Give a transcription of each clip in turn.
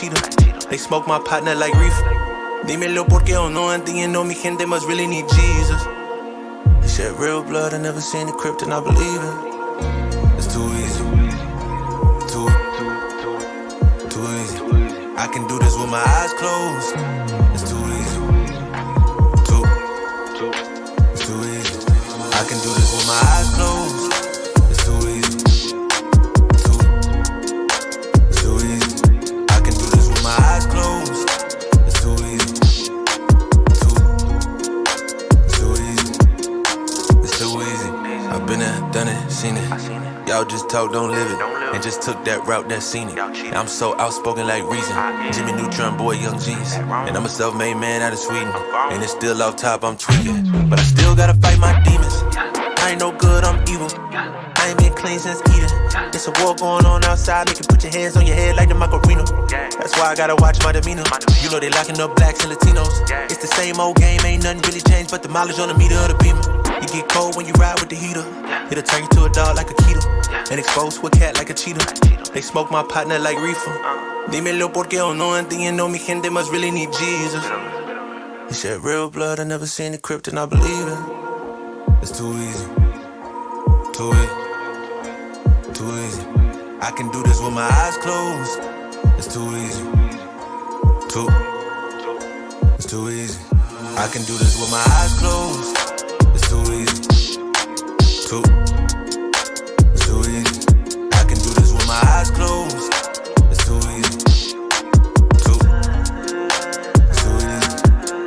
cheetah. They smoke my partner like reefer. Dímelo porque o no entiendo, mi gente must really need Jesus. They shed real blood, I never seen the crypt and I believe it. It's too easy. Too easy. I can do this with my eyes closed. It's too easy. It's too easy. I can do this with my eyes closed. It's too easy. It's too easy. I can do this with my eyes closed. It's too easy. It's too easy. It's too easy. I've been there, done it, seen it. Y'all just talk, don't live it. And just took that route that's scenic. And I'm so outspoken like Reason. Jimmy Neutron, boy, young jeans. And I'm a self-made man out of Sweden. And it's still off top, I'm tweaking. But I still gotta fight my demons. I ain't no good, I'm evil. I ain't been clean since Eden. It's a war going on outside, make you put your hands on your head like the Macarena. That's why I gotta watch my demeanor. You know they locking up blacks and Latinos. It's the same old game, ain't nothing really changed but the mileage on the meter of the beamer. You get cold when you ride with the heater. It'll turn you to a dog like a keto. And expose to a cat like a cheetah. They smoke my partner like reefer. Dímelo porque o no entiendo, mi gente must really need Jesus. They shed real blood, I never seen the crypt and I believe it. It's too easy. Too easy. I can do this with my eyes closed. It's too easy. It's too easy. I can do this with my eyes closed. It's too easy. It's too easy. I can do this with my eyes closed. It's too easy. It's too easy.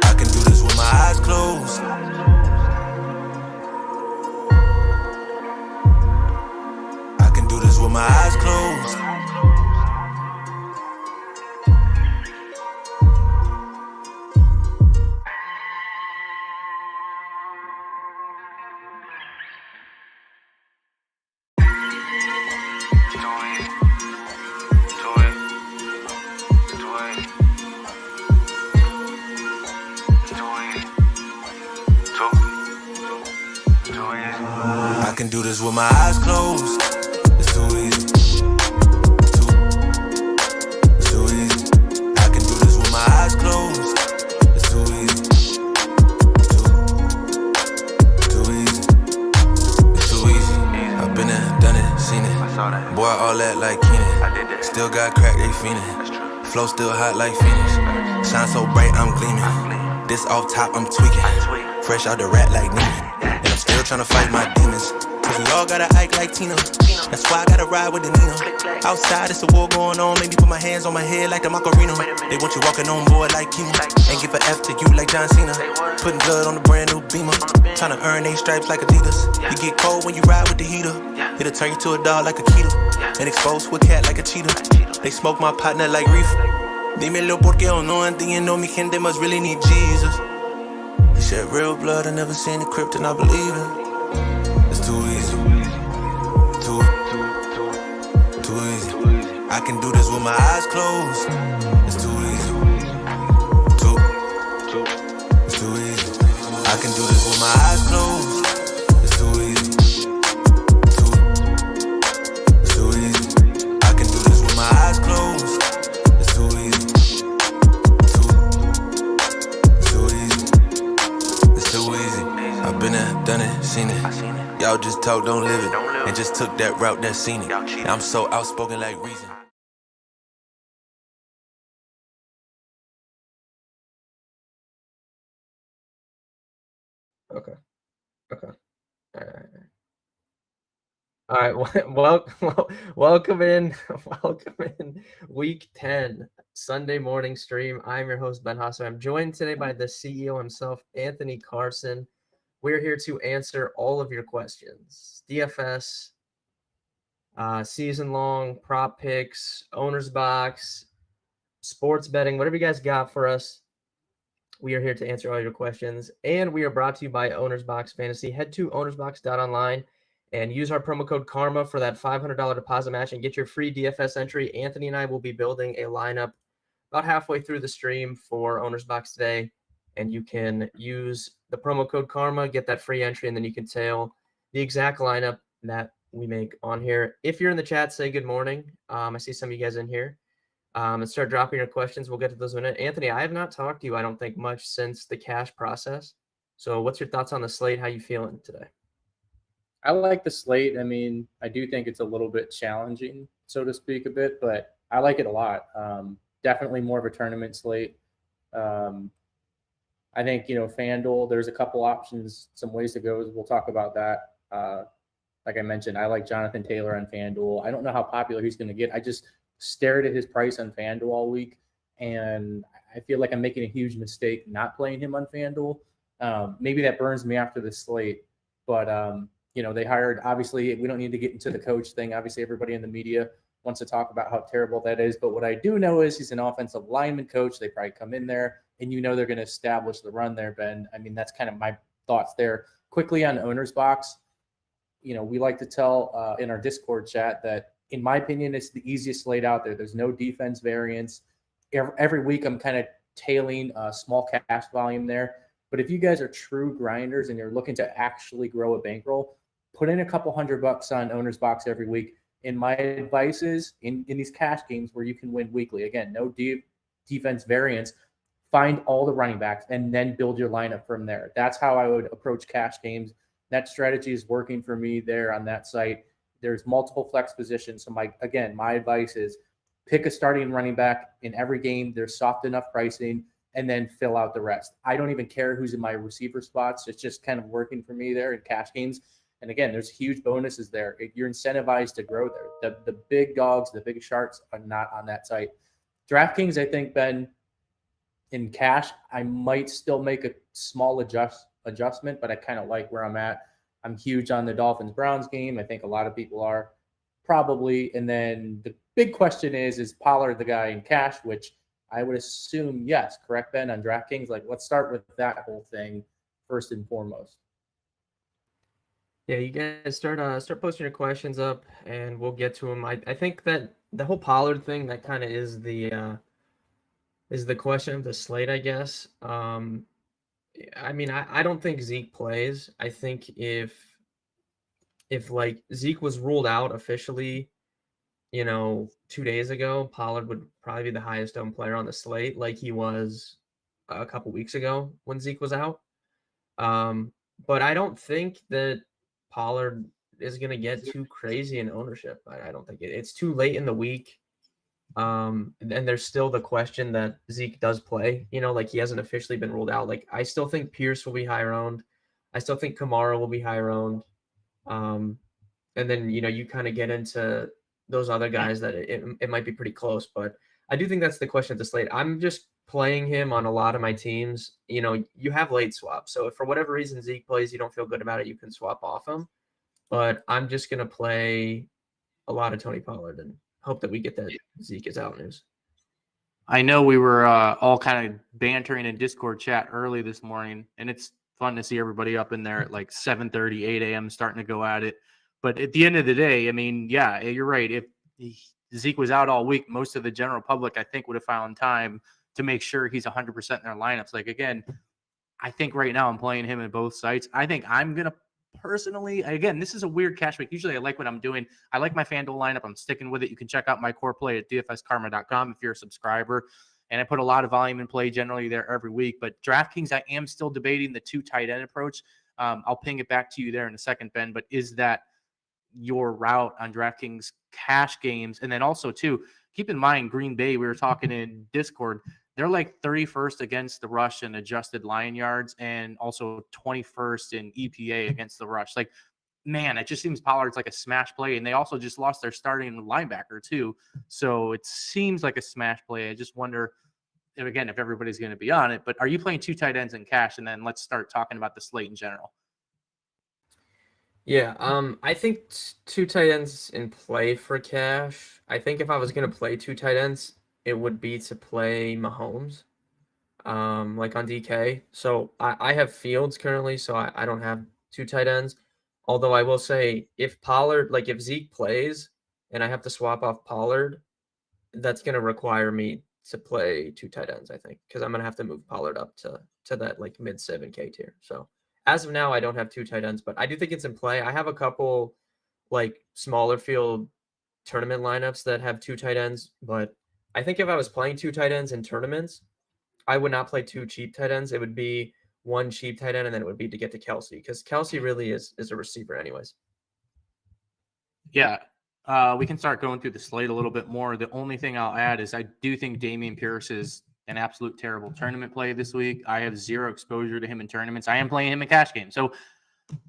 I can do this with my eyes closed. I can do this with my eyes closed. I can do this with my eyes closed. It's too easy. It's too easy. I can do this with my eyes closed. It's too easy. Too easy. It's too easy. I've been there, done it, seen it. Boy, all that like Keenan. Still got crack, they fiendin'. Flow still hot like Phoenix. Shine so bright, I'm gleaming. This off top, I'm tweaking. Fresh out the rat like Neiman. And I'm still tryna fight my demons. Cause we all gotta act like Tina. That's why I gotta ride with the Nina. Outside, it's a war going on. Maybe put my hands on my head like the Macarena. They want you walking on board like Kima. And give an F to you like John Cena. Putting blood on the brand new Beamer. Tryna earn 8 stripes like Adidas. You get cold when you ride with the heater. It'll turn you to a dog like a keto. And expose to a cat like a cheetah. They smoke my partner like reefer. Dímelo porque o no entiendo, mi gente must really need Jesus. They shed real blood, I never seen the crypt and I believe it. It's too easy. Too easy. I can do this with my eyes closed. It's too easy. It's too easy. I can do this with my eyes closed. It's too easy. It's too easy. I can do this with my eyes closed. It's too easy. It's too easy. It's too easy. I've been there, done it, seen it. Y'all just talk, don't live it. And just took that route that's scenic. And I'm so outspoken like Reason. Okay. All right. Welcome in. Welcome in. Week 10, Sunday morning stream. I'm your host, Ben Hosser. I'm joined today by the CEO himself, Anthony Carson. We're here to answer all of your questions. DFS, season-long, prop picks, owner's box, sports betting, whatever you guys got for us. We are here to answer all your questions. And we are brought to you by Owner's Box Fantasy. Head to ownersbox.online and use our promo code KARMA for that $500 deposit match and get your free DFS entry. Anthony and I will be building a lineup about halfway through the stream for Owner's Box today. And you can use the promo code KARMA, get that free entry, and then you can tail the exact lineup that we make on here. If you're in the chat, say good morning. I see some of you guys in here. And start dropping your questions. We'll get to those in a minute. Anthony, I have not talked to you, I don't think, much since the cash process. So what's your thoughts on the slate? How you feeling today? I like the slate. I mean, I do think it's a little bit challenging, so to speak, a bit, but I like it a lot. Definitely more of a tournament slate. Um, I think, FanDuel, there's a couple options, some ways to go. We'll talk about that. Like I mentioned, I like Jonathan Taylor on FanDuel. I don't know how popular he's going to get. I just stared at his price on FanDuel all week, and I feel like I'm making a huge mistake not playing him on FanDuel. Maybe that burns me after the slate, but they hired. Obviously, we don't need to get into the coach thing. Obviously, everybody in the media wants to talk about how terrible that is. But what I do know is he's an offensive lineman coach. They probably come in there, and they're going to establish the run there, Ben. I mean, that's kind of my thoughts there. Quickly on Owner's Box, we like to tell in our Discord chat that, in my opinion, it's the easiest slate out there. There's no defense variance. Every week, I'm kind of tailing small cash volume there. But if you guys are true grinders and you're looking to actually grow a bankroll, put in a couple $100 on Owner's Box every week. And my advice is in these cash games where you can win weekly, again, no defense variance, find all the running backs and then build your lineup from there. That's how I would approach cash games. That strategy is working for me there on that site. There's multiple flex positions. So my advice is pick a starting running back in every game. There's soft enough pricing, and then fill out the rest. I don't even care who's in my receiver spots. It's just kind of working for me there in cash games. And again, there's huge bonuses there. You're incentivized to grow there. The big dogs, the big sharks are not on that site. DraftKings, I think, Ben, in cash, I might still make a small adjustment, but I kind of like where I'm at. I'm huge on the Dolphins-Browns game. I think a lot of people are probably. And then the big question is Pollard the guy in cash, which I would assume yes. Correct, Ben, on DraftKings? Like, let's start with that whole thing first and foremost. Yeah, you guys start posting your questions up, and we'll get to them. I think that the whole Pollard thing, that kind of is the question of the slate, I guess. I mean, I don't think Zeke plays. I think if like Zeke was ruled out officially, 2 days ago, Pollard would probably be the highest owned player on the slate, like he was a couple weeks ago when Zeke was out. But I don't think that Pollard is going to get too crazy in ownership. I don't think it's too late in the week. And there's still the question that Zeke does play, like he hasn't officially been ruled out. Like, I still think Pierce will be higher owned. I still think Kamara will be higher owned. And then, you kind of get into those other guys that it might be pretty close, but I do think that's the question at the slate. I'm just playing him on a lot of my teams. You have late swaps. So if for whatever reason Zeke plays, you don't feel good about it, you can swap off him. But I'm just going to play a lot of Tony Pollard and hope that we get that Zeke is out news. I know we were all kind of bantering in Discord chat early this morning, and it's fun to see everybody up in there at like 7:30, 8 a.m. starting to go at it. But at the end of the day, I mean, yeah, you're right. If Zeke was out all week, most of the general public, I think, would have found time to make sure he's 100% in their lineups. Like, again, I think right now I'm playing him in both sites. I think I'm going to personally, again, this is a weird cash week. Usually I like what I'm doing. I like my FanDuel lineup. I'm sticking with it. You can check out my core play at dfskarma.com if you're a subscriber. And I put a lot of volume in play generally there every week. But DraftKings, I am still debating the 2 tight end approach. I'll ping it back to you there in a second, Ben. But is that your route on DraftKings cash games? And then also, too, keep in mind, Green Bay, we were talking in Discord, they're like 31st against the rush and adjusted line yards, and also 21st in EPA against the rush. Like, man, it just seems Pollard's like a smash play. And they also just lost their starting linebacker, too. So it seems like a smash play. I just wonder, again, if everybody's going to be on it. But are you playing 2 tight ends in cash? And then let's start talking about the slate in general. Yeah, I think 2 tight ends in play for cash. I think if I was going to play 2 tight ends, it would be to play Mahomes, like on DK. So I have Fields currently, so I don't have 2 tight ends. Although I will say, if Pollard, like if Zeke plays and I have to swap off Pollard, that's going to require me to play 2 tight ends, I think, because I'm going to have to move Pollard up to that like mid 7K tier. So as of now, I don't have 2 tight ends, but I do think it's in play. I have a couple like smaller field tournament lineups that have 2 tight ends, but I think if I was playing 2 tight ends in tournaments, I would not play 2 cheap tight ends. It would be 1 cheap tight end, and then it would be to get to Kelsey, because Kelsey really is a receiver anyways. Yeah. We can start going through the slate a little bit more. The only thing I'll add is I do think Dameon Pierce is an absolute terrible tournament play this week. I have zero exposure to him in tournaments. I am playing him in cash games. So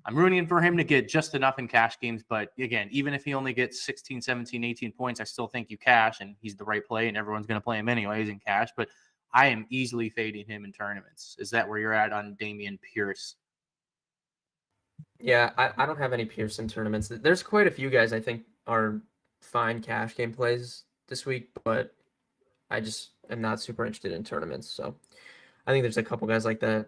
I'm rooting for him to get just enough in cash games. But again, even if he only gets 16, 17, 18 points, I still think you cash, and he's the right play, and everyone's going to play him anyways in cash. But I am easily fading him in tournaments. Is that where you're at on Dameon Pierce? Yeah, I don't have any Pearson tournaments. There's quite a few guys I think are fine cash game plays this week, but I just am not super interested in tournaments. So I think there's a couple guys like that.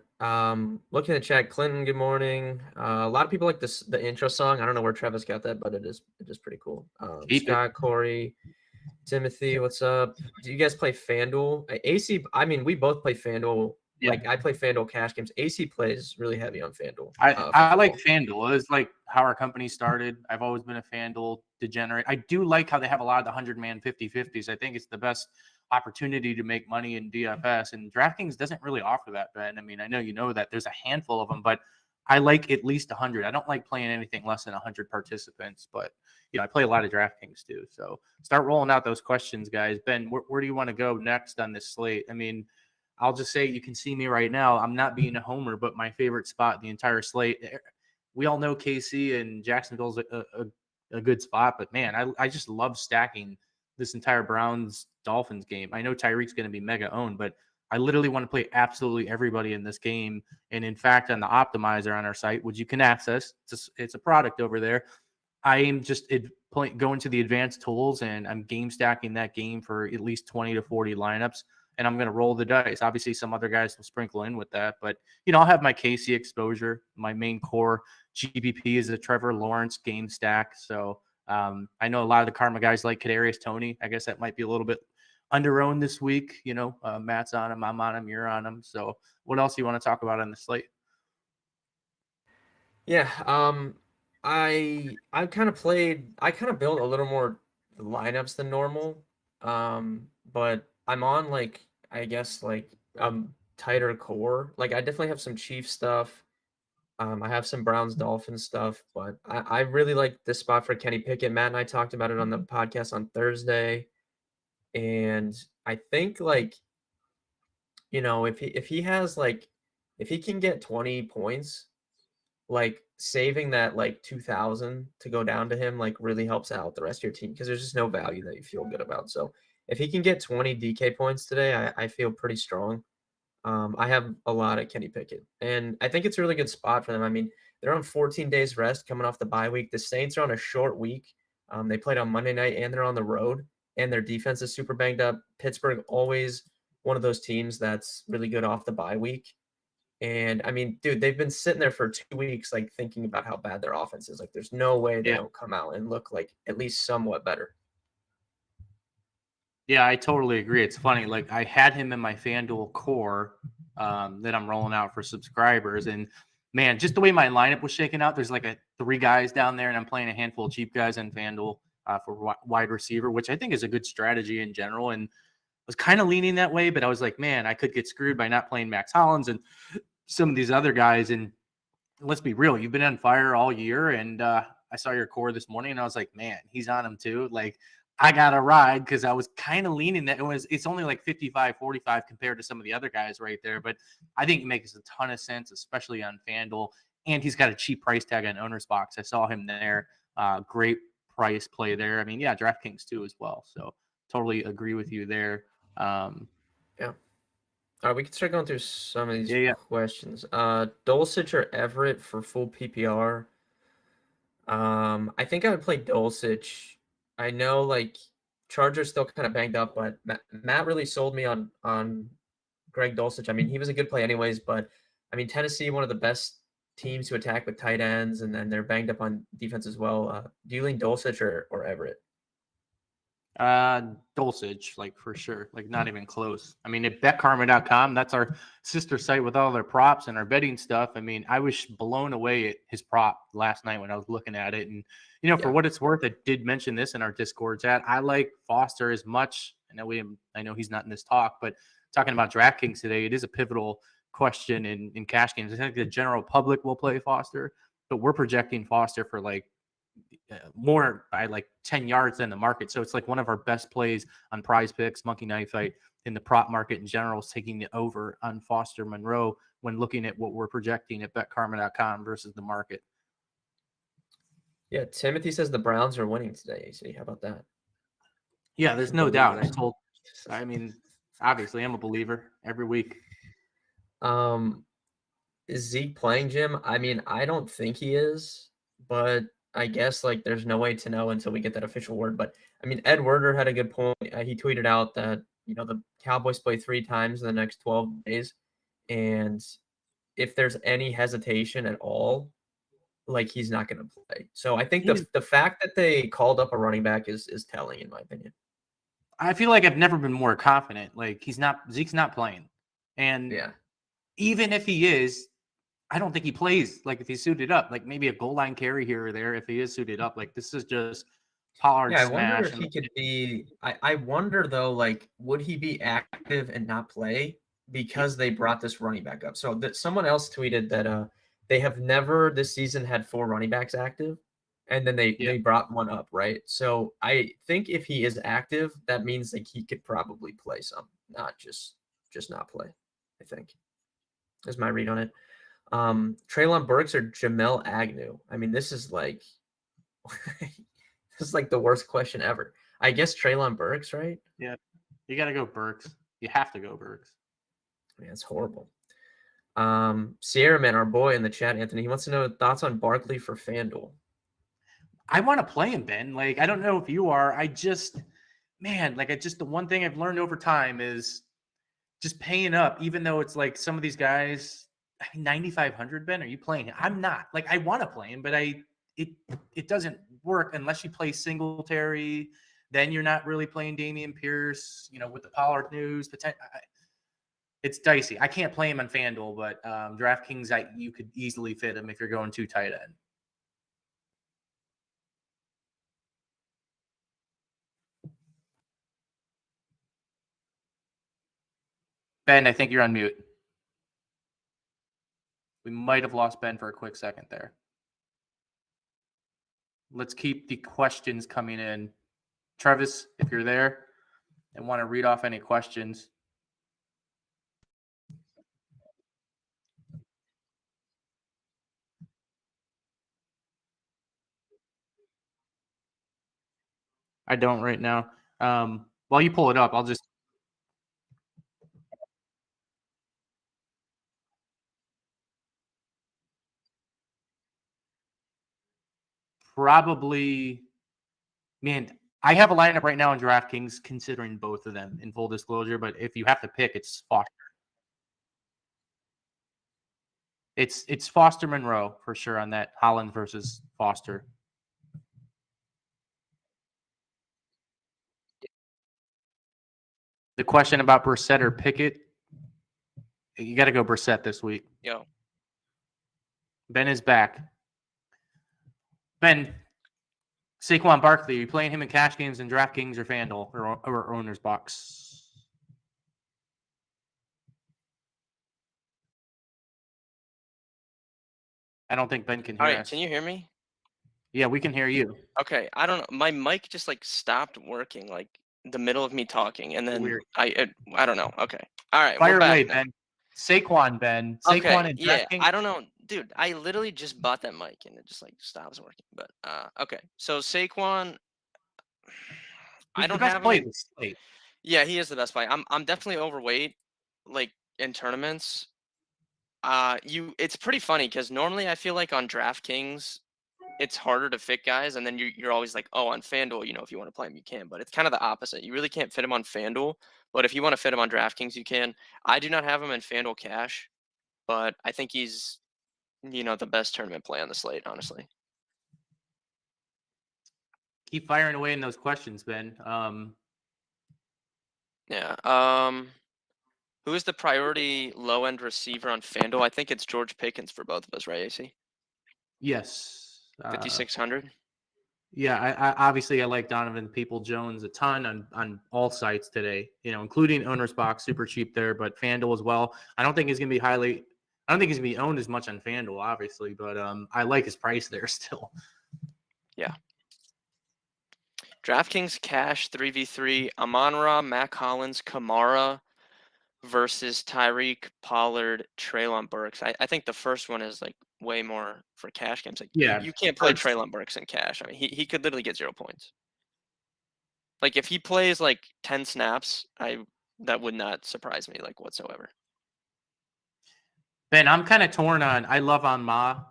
Looking at the chat, Clinton, good morning. A lot of people like the intro song. I don't know where Travis got that, but it is pretty cool. Scott, Corey, Timothy, what's up? Do you guys play FanDuel? AC, I mean, we both play FanDuel. Yeah. Like I play FanDuel cash games. AC plays really heavy on FanDuel. I like FanDuel. It's like how our company started. I've always been a FanDuel degenerate. I do like how they have a lot of the 100-man 50-50s. I think it's the best opportunity to make money in DFS, and DraftKings doesn't really offer that, Ben. I mean, I know you know that there's a handful of them, but I like at least 100. I don't like playing anything less than 100 participants, but I play a lot of DraftKings too. So start rolling out those questions, guys. Ben, where do you want to go next on this slate? I mean, I'll just say, you can see me right now. I'm not being a homer, but my favorite spot in the entire slate. We all know KC and Jacksonville's a good spot, but man, I just love stacking this entire Browns-Dolphins game. I know Tyreek's going to be mega owned, but I literally want to play absolutely everybody in this game. And in fact, on the optimizer on our site, which you can access, it's a product over there, I am just going to the advanced tools, and I'm game stacking that game for at least 20 to 40 lineups. And I'm going to roll the dice. Obviously, some other guys will sprinkle in with that. But, I'll have my Casey exposure. My main core GPP is a Trevor Lawrence game stack. So I know a lot of the Karma guys like Kadarius Toney. I guess that might be a little bit under-owned this week. Matt's on him. I'm on him. You're on him. So what else do you want to talk about on the slate? Yeah. I kind of built a little more lineups than normal. But I'm on I guess tighter core. Like I definitely have some Chiefs stuff. I have some Browns Dolphins stuff, but I really like this spot for Kenny Pickett. Matt and I talked about it on the podcast on Thursday. And I think if he can get 20 points, saving that 2,000 to go down to him really helps out the rest of your team, because there's just no value that you feel good about. So if he can get 20 DK points today, I feel pretty strong. I have a lot of Kenny Pickett, and I think it's a really good spot for them. I mean, they're on 14 days rest coming off the bye week. The Saints are on a short week. They played on Monday night, and they're on the road, and their defense is super banged up. Pittsburgh, always one of those teams that's really good off the bye week. And I mean, dude, they've been sitting there for 2 weeks, thinking about how bad their offense is. There's no way they don't come out and look at least somewhat better. Yeah, I totally agree. It's funny. I had him in my FanDuel core that I'm rolling out for subscribers. And man, just the way my lineup was shaking out, there's 3 guys down there, and I'm playing a handful of cheap guys in FanDuel for wide receiver, which I think is a good strategy in general. And I was kind of leaning that way, but I was like, man, I could get screwed by not playing Max Hollins and some of these other guys. And let's be real, you've been on fire all year. And I saw your core this morning, and I was like, man, he's on him too. I got to ride, because I was kind of leaning that it's only 55-45 compared to some of the other guys right there. But I think it makes a ton of sense, especially on FanDuel. And he's got a cheap price tag on Owner's Box. I saw him there. Great price play there. I mean, yeah, DraftKings too as well. So totally agree with you there. Yeah. All right, we can start going through some of these questions. Dulcich or Everett for full PPR? I think I would play Dulcich. I know Chargers still kind of banged up, but Matt really sold me on Greg Dulcich. I mean, he was a good play anyways, but I mean, Tennessee, one of the best teams to attack with tight ends, and then they're banged up on defense as well. Do you lean Dulcich or Everett? Dulcich, for sure, not even close. I mean, at betkarma.com, that's our sister site with all their props and our betting stuff. I mean, I was blown away at his prop last night when I was looking at it. And, for what it's worth, I did mention this in our Discord chat. I like Foster as much I know he's not in this talk, but talking about DraftKings today, it is a pivotal question in cash games. I think the general public will play Foster, but we're projecting Foster for like more by like 10 yards than the market. So it's like one of our best plays on Prize Picks, Monkey Knife Fight, in the prop market in general is taking the over on Foster Monroe when looking at what we're projecting at betkarma.com versus the market. Yeah, Timothy says the Browns are winning today. AC, how about that? Yeah, there's no doubt. I mean, obviously, I'm a believer every week. Is Zeke playing, Jim? I mean, I don't think he is, but I guess like there's no way to know until we get that official word. But I mean, Ed Werder had a good point. He tweeted out that the Cowboys play 3 times in the next 12 days, and if there's any hesitation at all, like he's not going to play. So I think the fact that they called up a running back is telling, in my opinion. I feel like I've never been more confident. Like Zeke's not playing, and yeah, even if he is, I don't think he plays. Like if he's suited up, like maybe a goal line carry here or there. If he is suited up, like this is just Pollard I smash. wonder if he could be. I wonder though, like would he be active and not play because they brought this running back up? So that someone else tweeted that they have never this season had 4 running backs active, and then they brought one up, right? So I think if he is active, that means like he could probably play some, not just not play. I think is my read on it. Treylon Burks or Jamel Agnew? I mean, this is like this is like the worst question ever. I guess Treylon Burks, right? Yeah, you got to go Burks. You have to go Burks. Man, it's horrible. Sierra Man, our boy in the chat, Anthony, he wants to know thoughts on Barkley for FanDuel. I want to play him, Ben. Like, I don't know if you are. The one thing I've learned over time is just paying up, even though it's like some of these guys, 9,500, Ben, are you playing him? I'm not. Like, I want to play him, but it doesn't work unless you play Singletary. Then you're not really playing Dameon Pierce, with the Pollard news. It's dicey. I can't play him on FanDuel, but DraftKings, you could easily fit him if you're going 2 tight end. Ben, I think you're on mute. We might have lost Ben for a quick second there. Let's keep the questions coming in. Travis, if you're there and want to read off any questions. I don't right now. While you pull it up, I'll just. Probably, man, I have a lineup right now in DraftKings considering both of them in full disclosure, but if you have to pick, it's Foster. It's Foster Monroe for sure on that Holland versus Foster. The question about Brissett or Pickett, you got to go Brissett this week. Yo. Ben is back. Ben, Saquon Barkley, are you playing him in cash games in DraftKings or FanDuel or Owner's Box? I don't think Ben can hear us. All right, can you hear me? Yeah, we can hear you. Okay, I don't know. My mic just like stopped working, like the middle of me talking, and then Weird. I don't know. Okay, all right, Fire we're back away, now. Ben. Saquon, Ben. Saquon Okay, and yeah, DraftKings. I don't know, dude. I literally just bought that mic and it just like stops working. But okay, so Saquon, I don't have him. Yeah, he is the best play. I'm definitely overweight, like in tournaments. It's pretty funny because normally I feel like on DraftKings, it's harder to fit guys, and then you're always like, oh, on FanDuel, if you want to play him, you can. But it's kind of the opposite. You really can't fit him on FanDuel, but if you want to fit him on DraftKings, you can. I do not have him in FanDuel Cash, but I think he's, the best tournament play on the slate, honestly. Keep firing away in those questions, Ben. Yeah. Who is the priority low-end receiver on FanDuel? I think it's George Pickens for both of us, right, AC? Yes. 5,600. Yeah, I obviously I like Donovan People-Jones a ton on all sites today, including Owner's Box, super cheap there, but FanDuel as well. I don't think he's going to be I don't think he's going to be owned as much on FanDuel, obviously, but I like his price there still. Yeah. DraftKings cash 3v3, Amon-Ra, Mac Hollins, Kamara versus Tyreek, Pollard, Treylon Burks. I think the first one is like way more for cash games. Like you can't play Treylon Burks in cash. I mean, he could literally get 0 points. Like if he plays like 10 snaps, that would not surprise me like whatsoever. Ben, I'm kind of torn on. I love Ma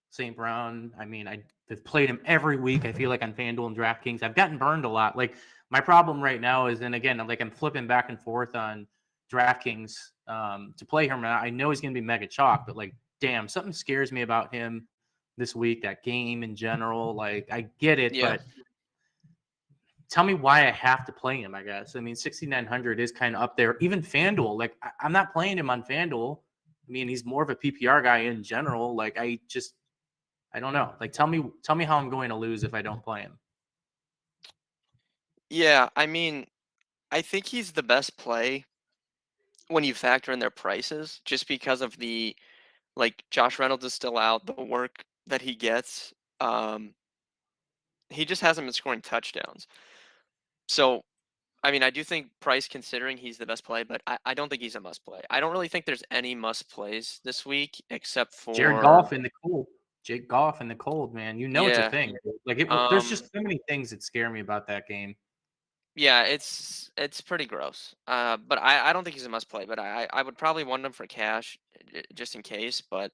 St. Brown. I mean, I've played him every week. I feel like on FanDuel and DraftKings, I've gotten burned a lot. Like my problem right now is, and again, like I'm flipping back and forth on DraftKings to play him. I know he's going to be mega chalk, but like, damn, something scares me about him this week. That game in general, like I get it, but tell me why I have to play him. I guess. I mean, 6,900 is kind of up there. Even FanDuel, like I'm not playing him on FanDuel. I mean, he's more of a PPR guy in general. Like I don't know. Like tell me how I'm going to lose if I don't play him. Yeah, I mean, I think he's the best play when you factor in their prices, just because of the like Josh Reynolds is still out, the work that he gets. He just hasn't been scoring touchdowns. So, I mean, I do think price considering he's the best play, but I don't think he's a must play. I don't really think there's any must plays this week except for Jared Goff in the cold. Jake Goff in the cold, man. It's a thing. Like there's just so many things that scare me about that game. Yeah, it's pretty gross. But I don't think he's a must play, but I would probably want him for cash just in case, but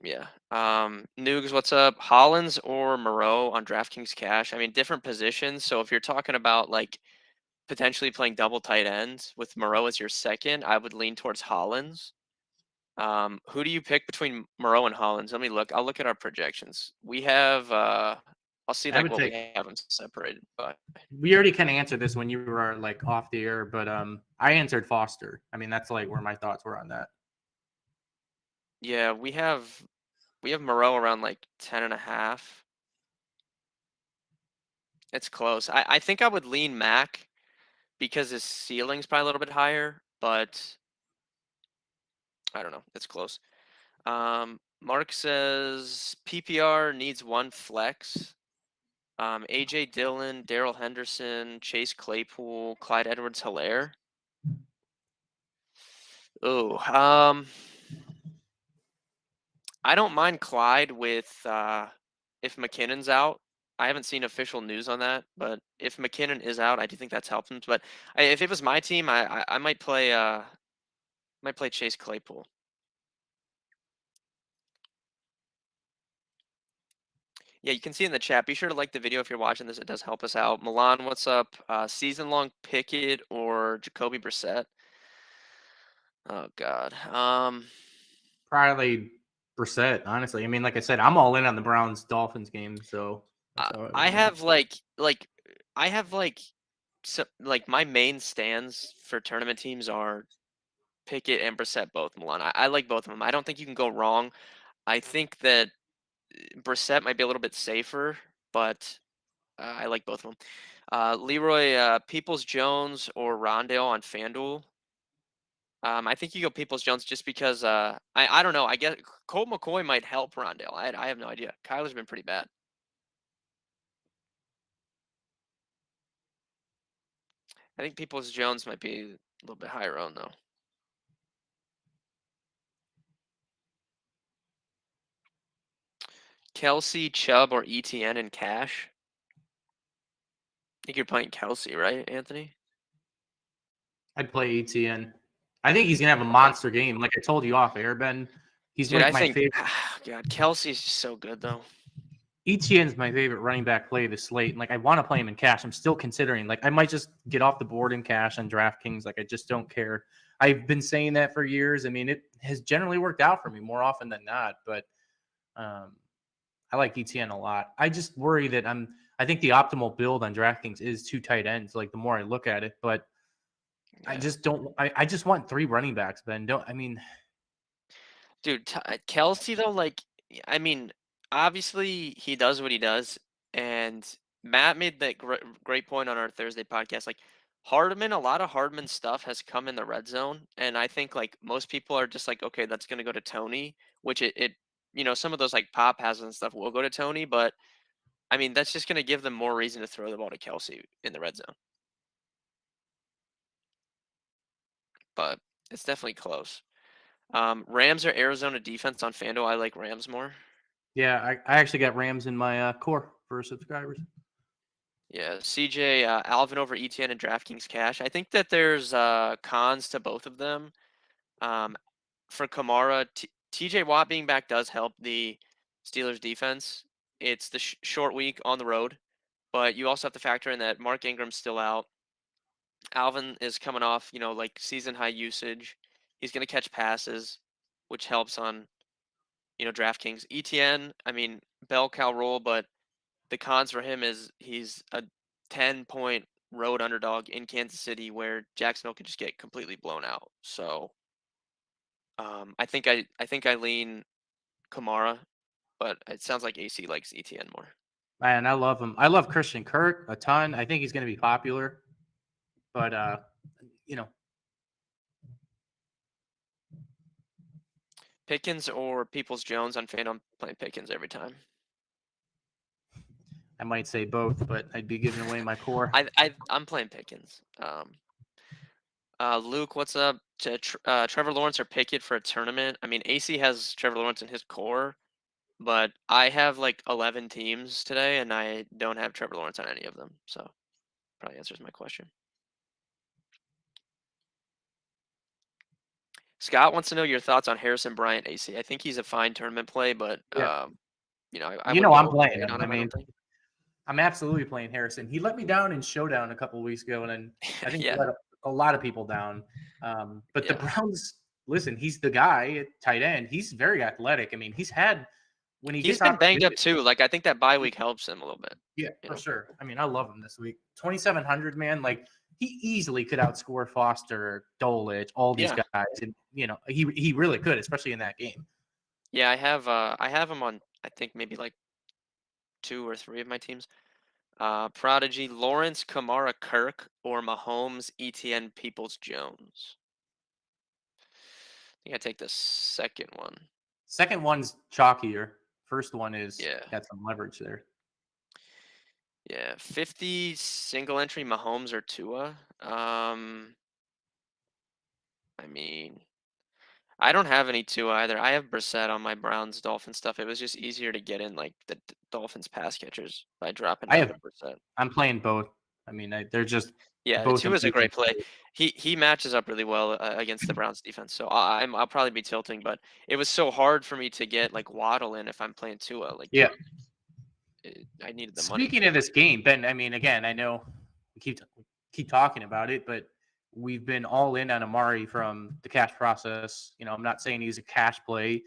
yeah. Nugs, what's up? Hollins or Moreau on DraftKings cash? I mean, different positions. So if you're talking about like potentially playing double tight ends with Moreau as your second, I would lean towards Hollins. Who do you pick between Moreau and Hollins? Let me look. I'll look at our projections. We have I'll see like what we have them separated by. We already kind of answered this when you were like off the air, but I answered Foster. I mean, that's like where my thoughts were on that. Yeah, we have Moreau around like 10.5. It's close. I think I would lean Mac because his ceiling's probably a little bit higher, but I don't know. It's close. Mark says PPR needs one flex. AJ Dillon, Daryl Henderson, Chase Claypool, Clyde Edwards-Helaire. Oh, I don't mind Clyde with if McKinnon's out. I haven't seen official news on that, but if McKinnon is out, I do think that's helped him. But if it was my team, I might play Chase Claypool. Yeah, you can see in the chat. Be sure to like the video if you're watching this. It does help us out. Milan, what's up? Season-long Pickett or Jacoby Brissett? Oh God. Probably Brissett, honestly. I mean, like I said, I'm all in on the Browns Dolphins game, so I have like so, like my main stands for tournament teams are Pickett and Brissett both, Milan. I like both of them. I don't think you can go wrong. I think that Brissett might be a little bit safer, but I like both of them. Leroy, Peoples-Jones or Rondale on FanDuel. I think you go Peoples-Jones just because I don't know. I guess Colt McCoy might help Rondale. I have no idea. Kyler's been pretty bad. I think Peoples-Jones might be a little bit higher owned though. Kelsey, Chubb, or ETN in cash? I think you're playing Kelsey, right, Anthony? I'd play ETN. I think he's gonna have a monster game. Like I told you off air, Ben. He's like my favorite. God, Kelsey's just so good though. ETN's my favorite running back play this slate. And like I want to play him in cash. I'm still considering. Like I might just get off the board in cash on DraftKings. Like I just don't care. I've been saying that for years. I mean, it has generally worked out for me more often than not. But I like ETN a lot. I just worry that I think the optimal build on DraftKings is 2 tight ends. Like the more I look at it, but yeah. I just don't. I just want 3 running backs, Ben. Dude, Kelsey though, like I mean, obviously he does what he does, and Matt made that great point on our Thursday podcast. Like Hardman, a lot of Hardman stuff has come in the red zone, and I think like most people are just like, okay, that's going to go to Tony, which it some of those like pop passes and stuff will go to Tony, but I mean that's just going to give them more reason to throw the ball to Kelsey in the red zone. But it's definitely close. Rams or Arizona defense on FanDuel. I like Rams more. Yeah, I actually got Rams in my core for subscribers. Yeah, CJ, Alvin over ETN and DraftKings Cash. I think that there's cons to both of them. For Kamara, TJ Watt being back does help the Steelers defense. It's the short week on the road, but you also have to factor in that Mark Ingram's still out. Alvin is coming off, like season high usage. He's going to catch passes, which helps on, DraftKings. ETN, I mean, bell cow roll, but the cons for him is he's a 10-point road underdog in Kansas City where Jacksonville could just get completely blown out. So I think I lean Kamara, but it sounds like AC likes ETN more. Man, I love him. I love Christian Kirk a ton. I think he's going to be popular, but Pickens or Peoples-Jones on FanDuel. I'm playing Pickens every time. I might say both, but I'd be giving away my core. I'm playing Pickens. Luke, what's up? Trevor Lawrence or Pickett for a tournament? I mean, AC has Trevor Lawrence in his core, but I have like 11 teams today, and I don't have Trevor Lawrence on any of them. So probably answers my question. Scott wants to know your thoughts on Harrison Bryant, AC. I think he's a fine tournament play, but yeah. I'm playing him. I mean, I'm absolutely playing Harrison. He let me down in Showdown a couple of weeks ago, and then I think he let a lot of people down. But the Browns, listen, he's the guy at tight end. He's very athletic. I mean, he's been banged up too. Like I think that bye week helps him a little bit. Yeah, for sure. I mean, I love him this week. 2,700, man. Like he easily could outscore Foster, Dolich, all these guys, and he really could, especially in that game. Yeah, I have him on. I think maybe like 2 or 3 of my teams. Prodigy, Lawrence, Kamara, Kirk, or Mahomes, ETN, Peoples-Jones. I think I take the second one. Second one's chalkier. First one is got some leverage there. Yeah, 50 single entry Mahomes or Tua. I mean, I don't have any Tua either. I have Brissett on my Browns Dolphins stuff. It was just easier to get in like the Dolphins pass catchers by dropping down to Brissett. I'm playing both. I mean, they're just Tua's a great play. He matches up really well against the Browns defense. So I'll probably be tilting, but it was so hard for me to get like Waddle in if I'm playing Tua. Like I needed the money. Speaking of this game, Ben, I mean, again, I know we keep talking about it, but we've been all in on Amari from the cash process. I'm not saying he's a cash play.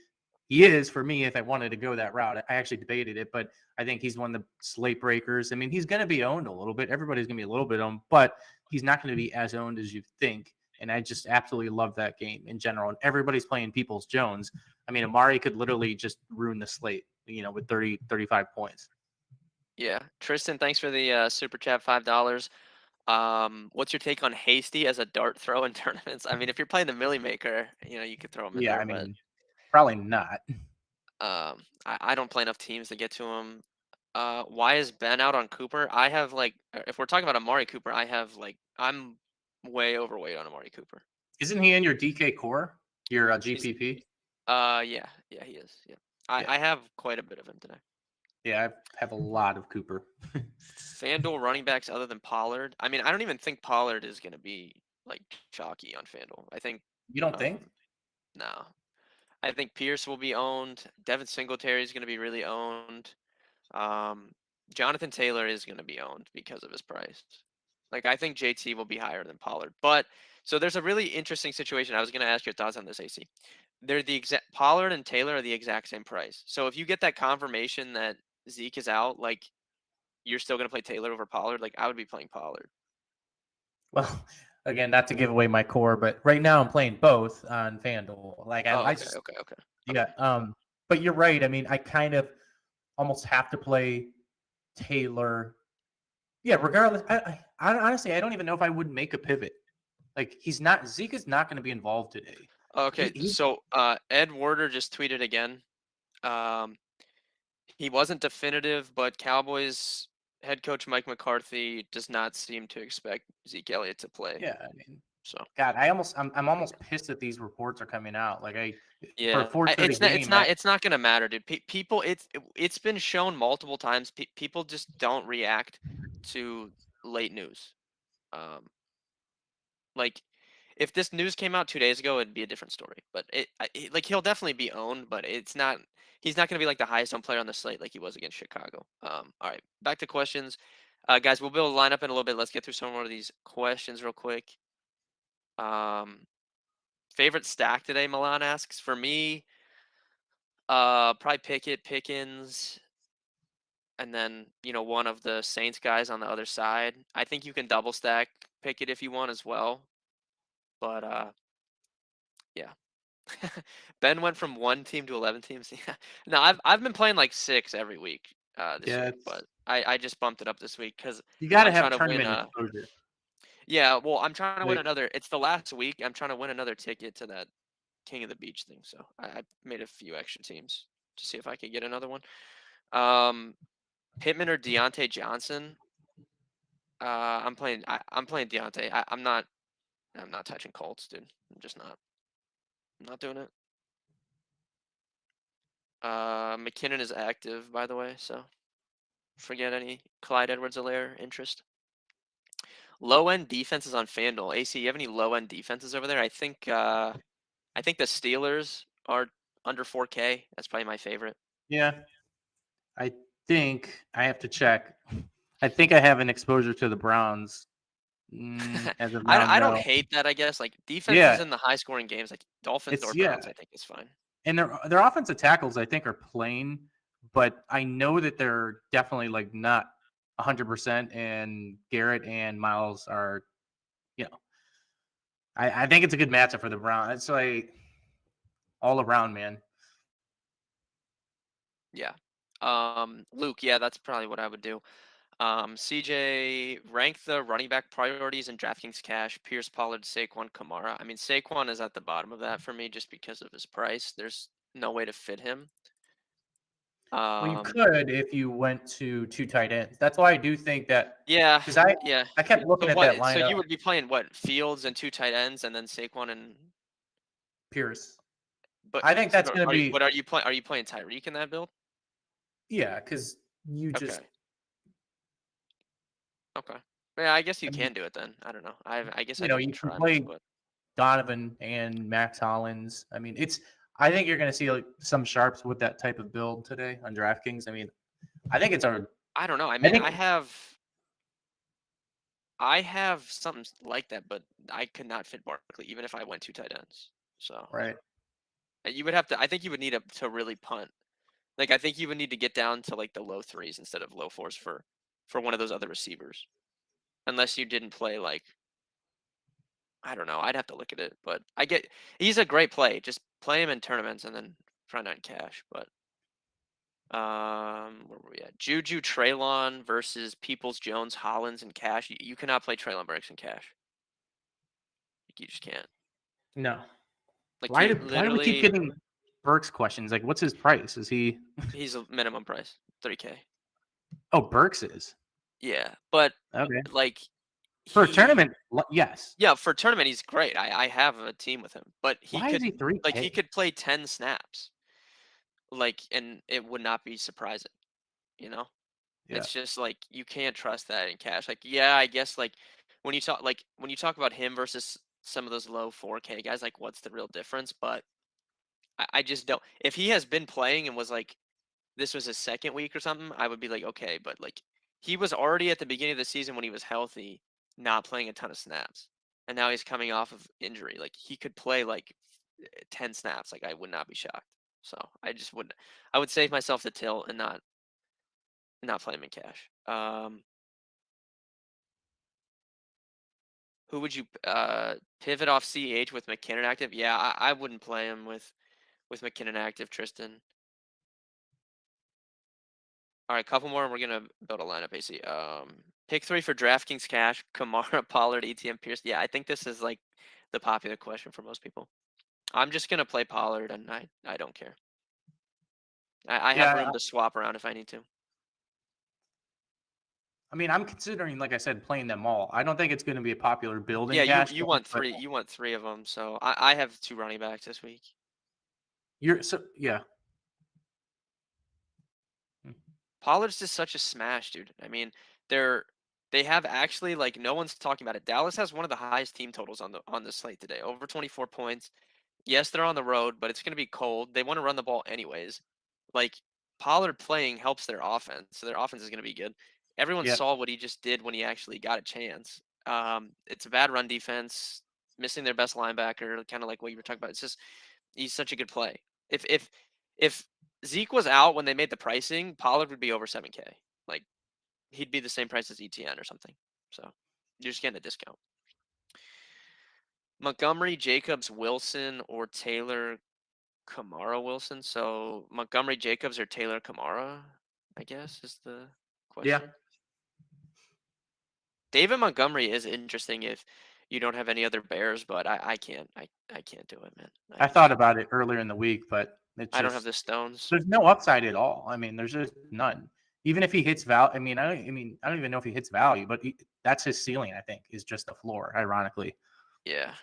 He is for me if I wanted to go that route. I actually debated it, but I think he's one of the slate breakers. I mean, he's going to be owned a little bit. Everybody's going to be a little bit owned, but he's not going to be as owned as you think. And I just absolutely love that game in general. And everybody's playing Peoples-Jones. I mean, Amari could literally just ruin the slate, with 30, 35 points. Yeah. Tristan, thanks for the super chat, $5. What's your take on Hasty as a dart throw in tournaments? I mean, if you're playing the Millie Maker, you could throw him in there. I mean, probably not. I don't play enough teams to get to him. Why is Ben out on Cooper? I have if we're talking about Amari Cooper, I'm way overweight on Amari Cooper. Isn't he in your DK core? Your GPP? Yeah, he is. Yeah. I have quite a bit of him today. Yeah, I have a lot of Cooper. FanDuel running backs other than Pollard. I mean, I don't even think Pollard is going to be like chalky on FanDuel. I think. You don't think? No. I think Pierce will be owned. Devin Singletary is going to be really owned. Jonathan Taylor is going to be owned because of his price. Like, I think JT will be higher than Pollard. But so there's a really interesting situation. I was going to ask your thoughts on this, AC. They're the exact Pollard and Taylor are the exact same price. So if you get that confirmation that Zeke is out, like you're still going to play Taylor over Pollard, like I would be playing Pollard. Well, again, not to give away my core, but right now I'm playing both on FanDuel. Like okay. Yeah. But you're right. I mean, I kind of almost have to play Taylor. Yeah, regardless. I honestly, I don't even know if I would make a pivot. Like Zeke is not going to be involved today. Okay, so Ed Werder just tweeted again. He wasn't definitive, but Cowboys head coach Mike McCarthy does not seem to expect Zeke Elliott to play. Yeah, I mean, so God, I'm almost pissed that these reports are coming out. Like yeah, for a 4:30 it's not gonna matter, dude. People, it's been shown multiple times. People just don't react to late news. Like if this news came out 2 days ago, it'd be a different story. But like he'll definitely be owned, but it's not. He's not going to be like the highest owned player on the slate like he was against Chicago. All right, back to questions, guys. We'll be able to line up in a little bit. Let's get through some more of these questions real quick. Favorite stack today? Milan asks. For me, probably Pickett, Pickens, and then one of the Saints guys on the other side. I think you can double stack Pickett if you want as well, but yeah. Ben went from 1 team to 11 teams. Yeah. No, I've been playing like 6 every week this week, but I just bumped it up this week because you got to I'm have trying to win. tournament exposure. Yeah, well, I'm trying to win another. It's the last week. I'm trying to win another ticket to that King of the Beach thing. So I made a few extra teams to see if I could get another one. Pittman or Deontay Johnson. I'm playing Deontay. I'm not touching Colts, dude. I'm just not. I'm not doing it. McKinnon is active, by the way, so forget any Clyde Edwards-Helaire interest. Low-end defenses on FanDuel. AC, you have any low-end defenses over there? I think the Steelers are under 4K. That's probably my favorite. Yeah, I think I have to check. I think I have an exposure to the Browns. As of now, I don't hate that. I guess like defenses in the high-scoring games, like Dolphins or Browns, I think is fine. And their offensive tackles, I think, are playing, but I know that they're definitely like not 100%. And Garrett and Miles are, I think it's a good matchup for the Browns. It's like all around, man. Yeah. Luke, yeah, that's probably what I would do. CJ, rank the running back priorities in DraftKings Cash: Pierce, Pollard, Saquon, Kamara. I mean, Saquon is at the bottom of that for me just because of his price. There's no way to fit him. Well, you could if you went to 2 tight ends. That's why I do think that. Yeah. Because I kept looking at that lineup. So you would be playing what? Fields and 2 tight ends, and then Saquon and Pierce. But I think that's going to be. What are you playing? Are you playing Tyreek in that build? Yeah, because you just. Okay. Yeah, I guess you can do it then. I don't know. I guess I you can play Donovan and Max Hollins. I mean, I think you're going to see like some sharps with that type of build today on DraftKings. I mean, I think it's our. I don't know. I mean, I have something like that, but I could not fit Barkley even if I went 2 tight ends. So right. You would have to. I think you would need to really punt. Like I think you would need to get down to like the low 3s instead of low 4s for one of those other receivers, unless you didn't play like. I don't know. I'd have to look at it, but he's a great play. Just play him in tournaments and then try not cash. But where were we at? Juju, Treylon versus Peoples, Jones, Hollins, and Cash. You cannot play Treylon Burks in Cash. You just can't. No. Like why do we keep getting Burks questions? Like, what's his price? Is he? He's a minimum price, 3K. Oh, Burks is. Yeah, but okay. Like for a tournament, yes. Yeah, for a tournament, he's great. I have a team with him, but why is he 3K? Like he could play 10 snaps. Like, and it would not be surprising, Yeah. It's just like you can't trust that in cash. Like, yeah, I guess like when you talk about him versus some of those low 4K guys, like what's the real difference? But I just don't. If he has been playing and was like this was his second week or something, I would be like, okay, but like he was already at the beginning of the season when he was healthy, not playing a ton of snaps. And now he's coming off of injury. Like he could play like 10 snaps. Like I would not be shocked. So I would save myself the tilt and not play him in cash. Who would you pivot off CH with McKinnon active? Yeah, I wouldn't play him with McKinnon active, Tristan. All right, couple more, and we're gonna build a lineup, AC. Pick 3 for DraftKings cash: Kamara, Pollard, ETN, Pierce. Yeah, I think this is like the popular question for most people. I'm just gonna play Pollard, and I don't care. I have room to swap around if I need to. I mean, I'm considering, like I said, playing them all. I don't think it's going to be a popular build in Yeah, cash. you want 3. You want 3 of them. So I have 2 running backs this week. Yeah. Pollard's just such a smash, dude. I mean, they have actually, like, no one's talking about it. Dallas has one of the highest team totals on the slate today, over 24 points. Yes, they're on the road, but it's going to be cold. They want to run the ball anyways. Like, Pollard playing helps their offense, so their offense is going to be good. Everyone saw what he just did when he actually got a chance. It's a bad run defense, missing their best linebacker, kind of like what you were talking about. It's just he's such a good play. If Zeke was out when they made the pricing, Pollard would be over 7K. Like, he'd be the same price as ETN or something. So you're just getting a discount. Montgomery, Jacobs, Wilson, or Taylor, Kamara, Wilson. So Montgomery, Jacobs, or Taylor, Kamara, I guess is the question. Yeah. David Montgomery is interesting if you don't have any other Bears, but I can't do it, man. I thought about it earlier in the week, but I don't have the stones. There's no upside at all. I mean, there's just none. Even if he hits value, I don't even know if he hits value, but that's his ceiling. I think is just the floor. Ironically. Yeah,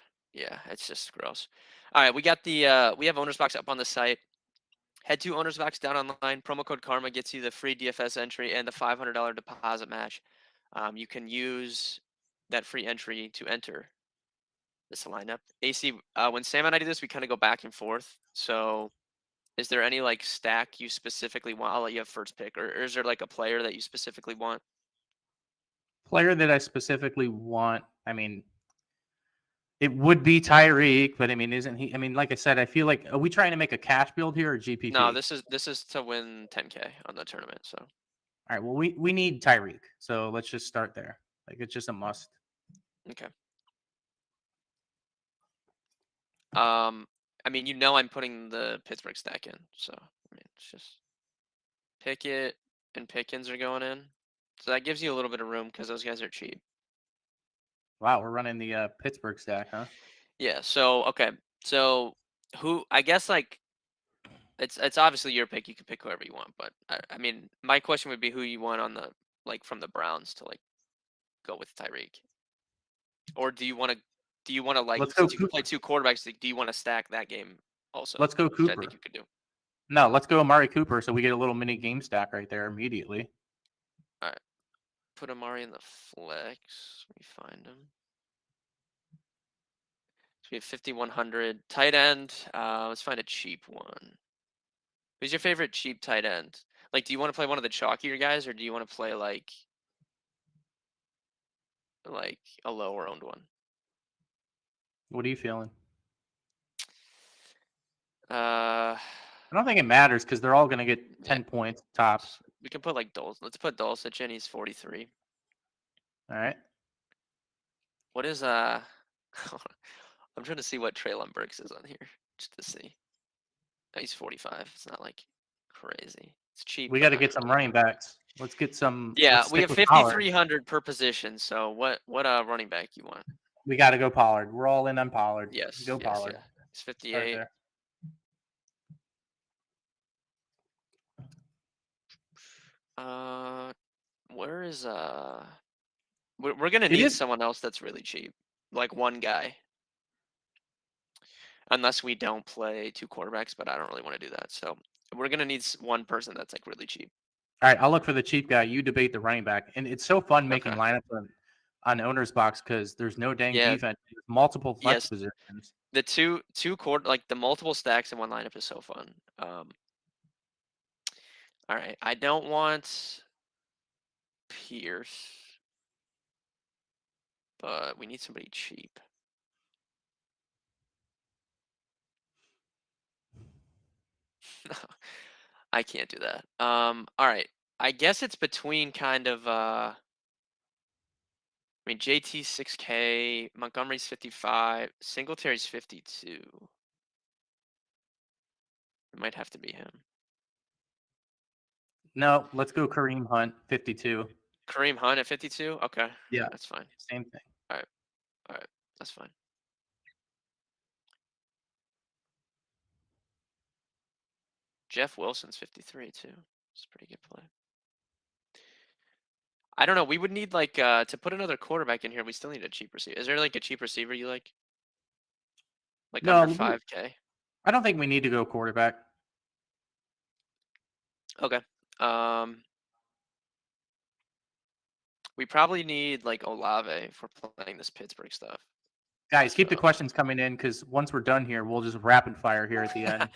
it's just gross. All right, we got we have Owner's Box up on the site. Head to Owner's Box down online. Promo code Karma gets you the free DFS entry and the $500 deposit match. You can use that free entry to enter this lineup. AC, when Sam and I do this, we kind of go back and forth. So, is there any like stack you specifically want? I'll let you have first pick, or is there like a player that you specifically want? Player that I specifically want. I mean, it would be Tyreek, but I mean, isn't he? I mean, like I said, I feel like, are we trying to make a cash build here or GPP? No, this is to win 10K on the tournament. So, all right. Well, we need Tyreek, so let's just start there. Like, it's just a must. Okay. I mean, I'm putting the Pittsburgh stack in, so I mean, it's just Pickett and Pickens are going in, so that gives you a little bit of room because those guys are cheap. Wow, we're running the Pittsburgh stack, huh? Yeah. So okay. So who? I guess like it's obviously your pick. You can pick whoever you want, but I mean, my question would be who you want on the from the Browns to like go with Tyreek, or do you want to like Let's go since you can play 2 quarterbacks? Do you want to stack that game also? Let's go Cooper. I think you could do. No, let's go Amari Cooper, so we get a little mini game stack right there immediately. All right. Put Amari in the flex. Let me find him. So we have 5,100 tight end. Let's find a cheap one. Who's your favorite cheap tight end? Like, do you want to play one of the chalkier guys, or do you want to play like a lower owned one? What are you feeling? I don't think it matters because they're all going to get 10 points tops. We can put like Dulcich. Let's put Dulcich in. He's 43. All right. What is I'm trying to see what Treylon Burks is on here just to see. Oh, he's 45. It's not like crazy. It's cheap. We got to get some running backs. Let's get some. Yeah, we have 5,300 per position. So what running back you want? We got to go Pollard. We're all in on Pollard. Yes. Go Pollard. Yeah. It's 58. Where is we're gonna need someone else that's really cheap, like one guy. Unless we don't play 2 quarterbacks, but I don't really want to do that. So we're gonna need one person that's like really cheap. All right, I'll look for the cheap guy. You debate the running back, and it's so fun making lineups on Owner's Box because there's no dang defense. There's multiple flex positions. The two quarter, like the multiple stacks in one lineup is so fun. All right, I don't want Pierce, but we need somebody cheap. I can't do that. All right. I guess it's between kind of I mean JT 6K, Montgomery's 55, Singletary's 52. It might have to be him. No, let's go Kareem Hunt, 52. Kareem Hunt at 52? Okay. Yeah. That's fine. Same thing. All right. That's fine. Jeff Wilson's 53 too. It's a pretty good play. I don't know. We would need like to put another quarterback in here. We still need a cheap receiver. Is there like a cheap receiver you like? Like No, under 5K? I don't think we need to go quarterback. Okay. We probably need like Olave if we're playing this Pittsburgh stuff. Guys, keep the questions coming in because once we're done here, we'll just rapid fire here at the end.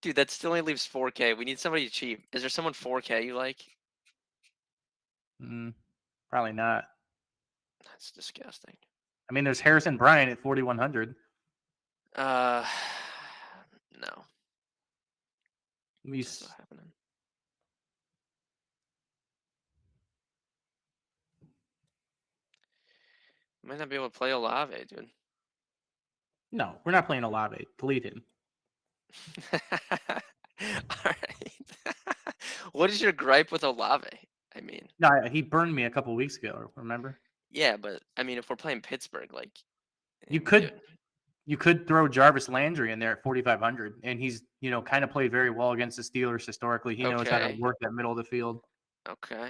Dude, that still only leaves 4K. We need somebody cheap. Is there someone 4K you like? Probably not. That's disgusting. I mean, there's Harrison Bryant at 4,100. No. That's not happening. Might not be able to play Olave, dude. No, we're not playing Olave. Delete him. All right. What is your gripe with Olave? I mean, no, he burned me a couple weeks ago. Remember? Yeah, but I mean, if we're playing Pittsburgh, like you could throw Jarvis Landry in there at 4,500, and he's kind of played very well against the Steelers historically. He knows how to work that middle of the field. Okay.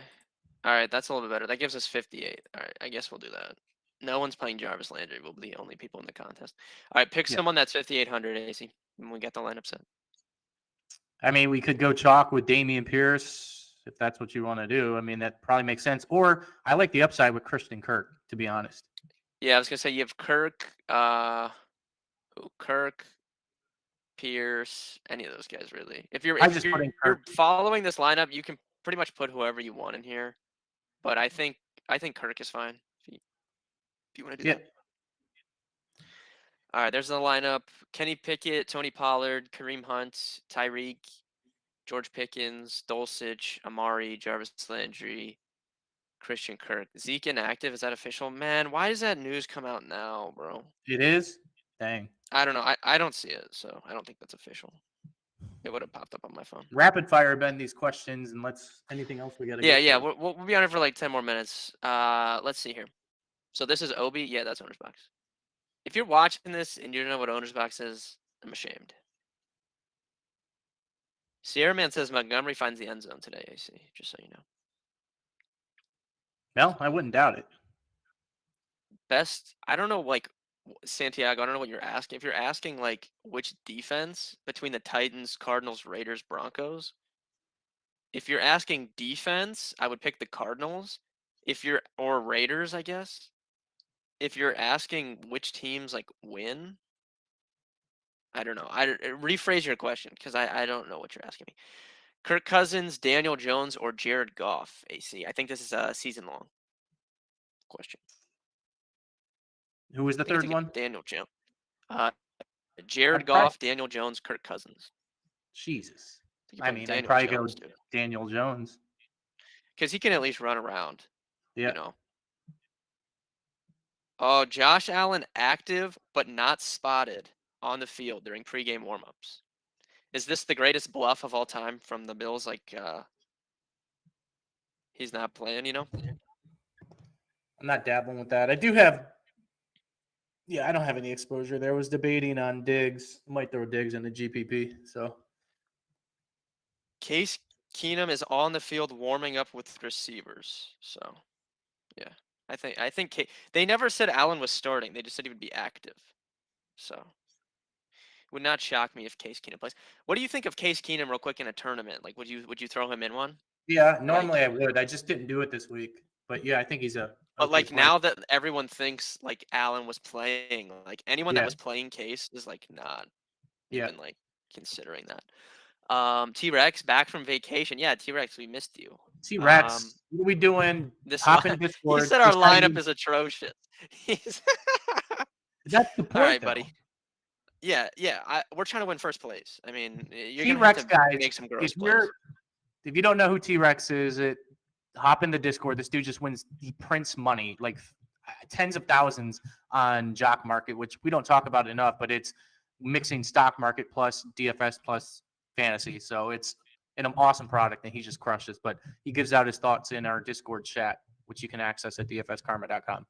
All right, that's a little bit better. That gives us 58. All right, I guess we'll do that. No one's playing Jarvis Landry. We'll be the only people in the contest. All right, pick someone that's 5,800 AC, and we got the lineup set. I mean, we could go chalk with Dameon Pierce if that's what you want to do. I mean, that probably makes sense. Or I like the upside with Christian Kirk, to be honest. Yeah, I was gonna say you have Kirk, Pierce, any of those guys really. If you're following this lineup, you can pretty much put whoever you want in here. But I think Kirk is fine. If you want to do that. All right, there's the lineup. Kenny Pickett, Tony Pollard, Kareem Hunt, Tyreek, George Pickens, Dulcich, Amari, Jarvis Landry, Christian Kirk. Zeke inactive. Is that official? Man, why does that news come out now, bro? It is? Dang. I don't know. I don't see it, so I don't think that's official. It would have popped up on my phone. Rapid fire, Ben, these questions, and anything else we got to Yeah. We'll be on it for like 10 more minutes. Let's see here. So this is Obi. Yeah, that's Owner's Box. If you're watching this and you don't know what Owner's Box is, I'm ashamed. Sierra Man says Montgomery finds the end zone today, AC, just so you know. No, I wouldn't doubt it. Best, I don't know, like, Santiago, I don't know what you're asking. If you're asking, like, which defense between the Titans, Cardinals, Raiders, Broncos, if you're asking defense, I would pick the Cardinals. Or Raiders, I guess. If you're asking which teams, like, win, I don't know. Rephrase your question, because I don't know what you're asking me. Kirk Cousins, Daniel Jones, or Jared Goff, AC? I think this is a season-long question. Who was the third one? Daniel Jones. Jared Goff, Daniel Jones, Kirk Cousins. Jesus. I mean, I'd probably go Daniel Jones. Because he can at least run around. Yeah. You know. Oh, Josh Allen active but not spotted on the field during pregame warmups. Is this the greatest bluff of all time from the Bills? Like, he's not playing, you know? I'm not dabbling with that. I do have. Yeah, I don't have any exposure there. I was debating on Diggs. I might throw Diggs in the GPP. So, Case Keenum is on the field warming up with receivers. So, yeah, I think they never said Allen was starting. They just said he would be active. So, it would not shock me if Case Keenum plays. What do you think of Case Keenum, real quick, in a tournament? Like, would you throw him in one? Yeah, normally I would. I just didn't do it this week. But yeah, I think he's a. But like now that everyone thinks like Allen was playing, like anyone that was playing Case is like not even like considering that. T-Rex back from vacation. Yeah, T-Rex, we missed you. T-Rex, what are we doing? Hop in Discord. He said our lineup is atrocious. That's the point. All right, buddy. Yeah. We're trying to win first place. I mean, you're T-Rex gonna have to guys, make some gross plays. If you don't know who T-Rex is, hop in the Discord. This dude just wins. He prints money, like tens of thousands on Jock Market, which we don't talk about enough, but it's mixing stock market plus DFS plus fantasy. So it's and an awesome product, and he just crushes. But he gives out his thoughts in our Discord chat, which you can access at dfskarma.com.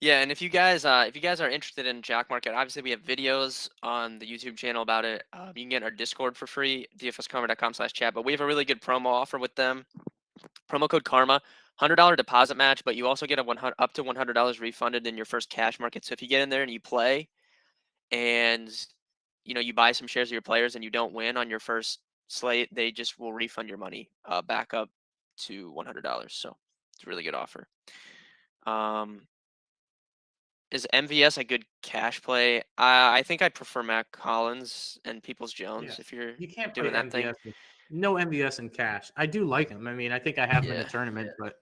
Yeah, and if you guys are interested in Jack Market, obviously we have videos on the YouTube channel about it. You can get our Discord for free, dfskarma.com/chat. But we have a really good promo offer with them. Promo code Karma, $100 deposit match, but you also get up to $100 refunded in your first cash market. So if you get in there and you play, and you buy some shares of your players and you don't win on your first slate, they just will refund your money back up to $100. So it's a really good offer. Is MVS a good cash play? I think I prefer Matt Collins and Peoples Jones if you're You can't doing play that thing. No MVS in cash. I do like him. I mean, I think I have him in a tournament, but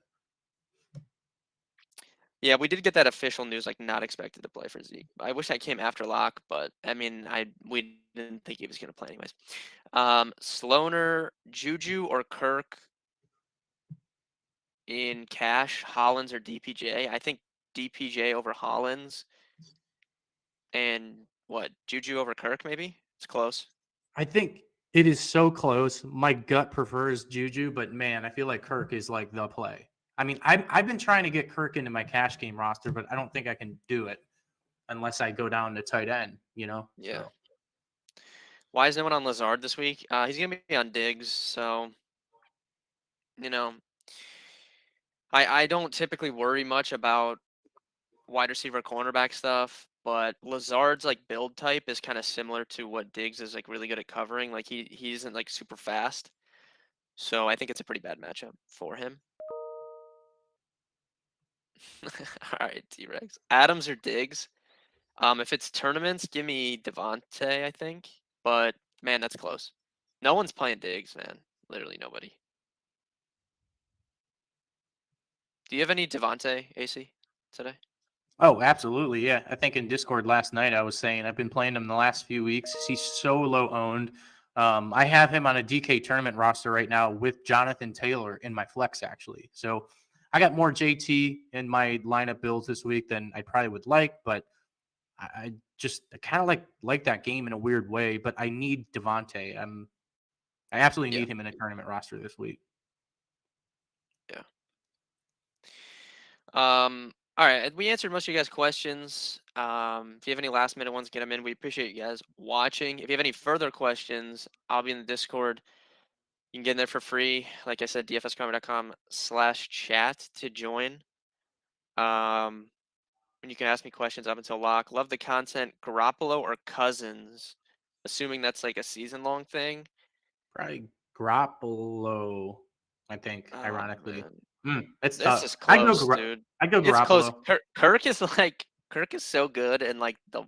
yeah, we did get that official news, like not expected to play for Zeke. I wish I came after lock, but I mean, we didn't think he was going to play anyways. Sloaner, Juju, or Kirk in cash, Hollins or DPJ? I think DPJ over Hollins. And what, Juju over Kirk maybe? It's close. I think it is so close. My gut prefers Juju, but man, I feel like Kirk is like the play. I mean, I've been trying to get Kirk into my cash game roster, but I don't think I can do it unless I go down to tight end, Yeah. So. Why is no one on Lazard this week? He's going to be on Diggs, so, I don't typically worry much about wide receiver cornerback stuff, but Lazard's like build type is kind of similar to what Diggs is like really good at covering. Like he isn't like super fast. So I think it's a pretty bad matchup for him. All right, T-Rex. Adams or Diggs? If it's tournaments, give me Devontae, I think. But man, that's close. No one's playing Diggs, man. Literally nobody. Do you have any Devontae AC today? Oh, absolutely. Yeah. I think in Discord last night, I was saying I've been playing him the last few weeks. He's so low owned. I have him on a DK tournament roster right now with Jonathan Taylor in my flex, actually. So I got more JT in my lineup builds this week than I probably would like, but I kind of like that game in a weird way, but I need Devontae. I absolutely need him in a tournament roster this week. Yeah. All right, we answered most of you guys' questions. If you have any last minute ones, get them in. We appreciate you guys watching. If you have any further questions, I'll be in the Discord. You can get in there for free. Like I said, dfskarma.com/chat to join. And you can ask me questions up until lock. Love the content. Garoppolo or Cousins? Assuming that's like a season-long thing. Probably Garoppolo, I think, Oh, ironically. It's this tough. is close, dude. I go It's Garoppolo. close. Kirk is so good in like the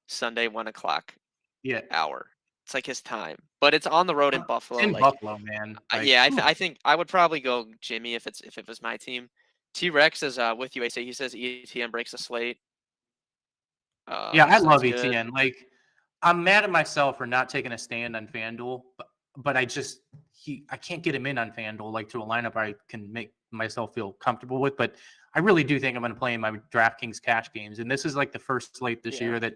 Sunday 1 o'clock hour. It's like his time, but it's on the road in Buffalo. It's in Buffalo, man. I think I would probably go Jimmy if it was my team. T-Rex is with you. He says ETN breaks the slate. Yeah, I love ETN. Like, I'm mad at myself for not taking a stand on FanDuel, but I can't get him in on FanDuel like to a lineup I can make myself feel comfortable with. But I really do think I'm going to play in my DraftKings cash games, and this is like the first slate this year that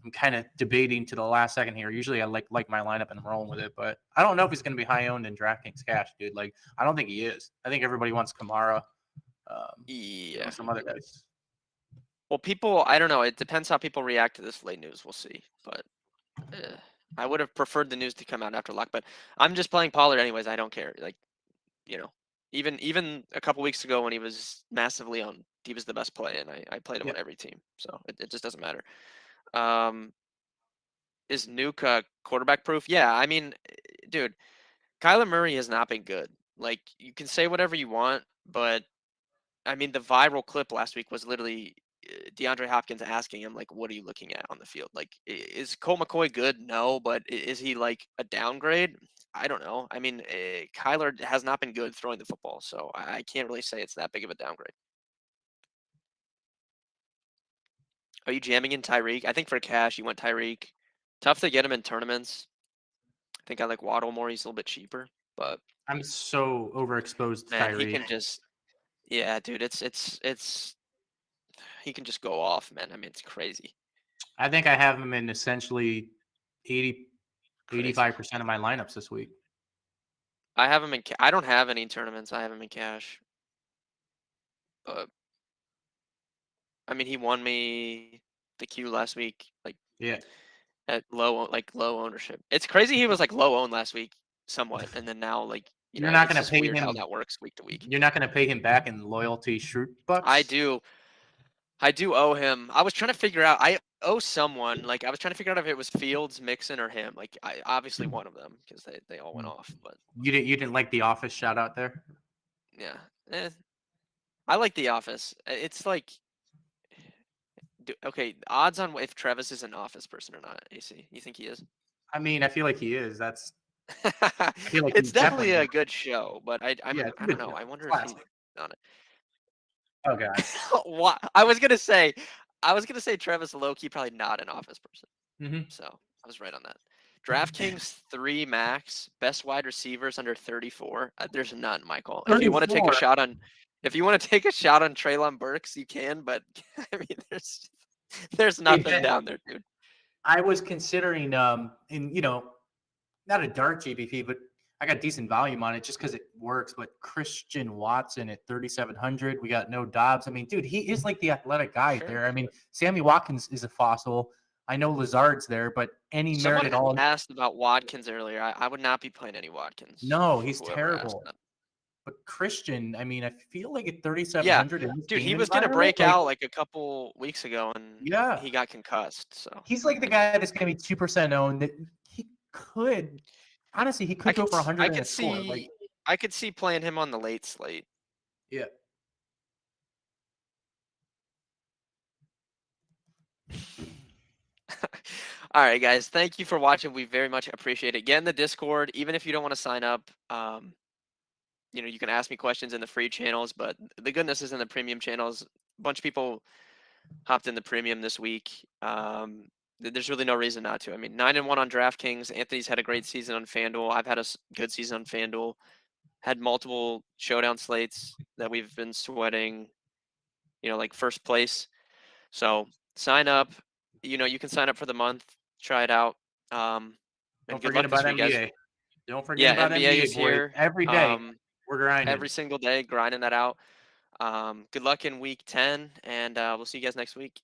I'm kind of debating to the last second here. Usually I like my lineup and I'm rolling with it, but I don't know if he's going to be high owned in DraftKings cash, dude. Like, I don't think he is. I think everybody wants Kamara. Some other guys. Well, I don't know. It depends how people react to this late news. We'll see. But I would have preferred the news to come out after lock. But I'm just playing Pollard anyways. I don't care. Like, even a couple weeks ago when he was massively owned, he was the best play, and I played him on every team. So it just doesn't matter. Is Nuke quarterback proof? Yeah, I mean, dude, Kyler Murray has not been good. Like, you can say whatever you want, but I mean, the viral clip last week was literally DeAndre Hopkins asking him, like, what are you looking at on the field? Like, is Colt McCoy good? No, but is he like a downgrade? I don't know. I mean, Kyler has not been good throwing the football, so I can't really say it's that big of a downgrade. Are you jamming in Tyreek? I think for cash, you went Tyreek. Tough to get him in tournaments. I think I like Waddle more. He's a little bit cheaper, but I'm so overexposed to Tyreek. He can just, yeah, dude. He can just go off, man. I mean, it's crazy. I think I have him in essentially 80 85% of my lineups this week. I have him in. I don't have any tournaments. I have him in cash. But I mean, he won me the Q last week, like Yeah. at low ownership. It's crazy. He was like low owned last week, somewhat, and then now like you're not it's going to just pay weird him how that works week to week. You're not going to pay him back in loyalty Shroot bucks. I do owe him. I was trying to figure out. I owe someone. Like I was trying to figure out if it was Fields, Mixon, or him. Like I obviously one of them because they all went off. But you didn't like the Office shout out there. Yeah, I like the Office. It's like. Okay, odds on if Travis is an Office person or not, AC. You think he is? I mean, I feel like he is. I feel like it's definitely a is. good show, but I don't know. Show. I wonder if he's on it. Oh god. What? I was gonna say Travis low-key probably not an Office person. Mm-hmm. So I was right on that. DraftKings 3 max, best wide receivers under 34. There's none, Michael. 34. If you want to take a shot on Treylon Burks, you can, but I mean there's nothing down there, dude. I was considering not a dark GPP, but I got decent volume on it just because it works. But Christian Watson at 3,700, we got no Dobbs. I mean, dude, he is like the athletic guy there. I mean, Sammy Watkins is a fossil. I know Lazard's there, but any merit at all. Someone asked about Watkins earlier. I would not be playing any Watkins. No, he's terrible. But Christian, I mean, I feel like at 3,700. Yeah, dude, he was gonna break out like a couple weeks ago, and he got concussed. So he's like the guy that's gonna be 2% owned. That he could, honestly, he could go for 100. I could see playing him on the late slate. Yeah. All right, guys. Thank you for watching. We very much appreciate it. Get in the Discord, even if you don't want to sign up. You can ask me questions in the free channels, but the goodness is in the premium channels. A bunch of people hopped in the premium this week. There's really no reason not to. I mean, 9-1 on DraftKings. Anthony's had a great season on FanDuel. I've had a good season on FanDuel. Had multiple showdown slates that we've been sweating, like first place. So sign up. You can sign up for the month. Try it out. Don't forget about NBA. Guys. Don't forget about NBA is here every day. We're grinding every single day, grinding that out. Good luck in week 10, and we'll see you guys next week.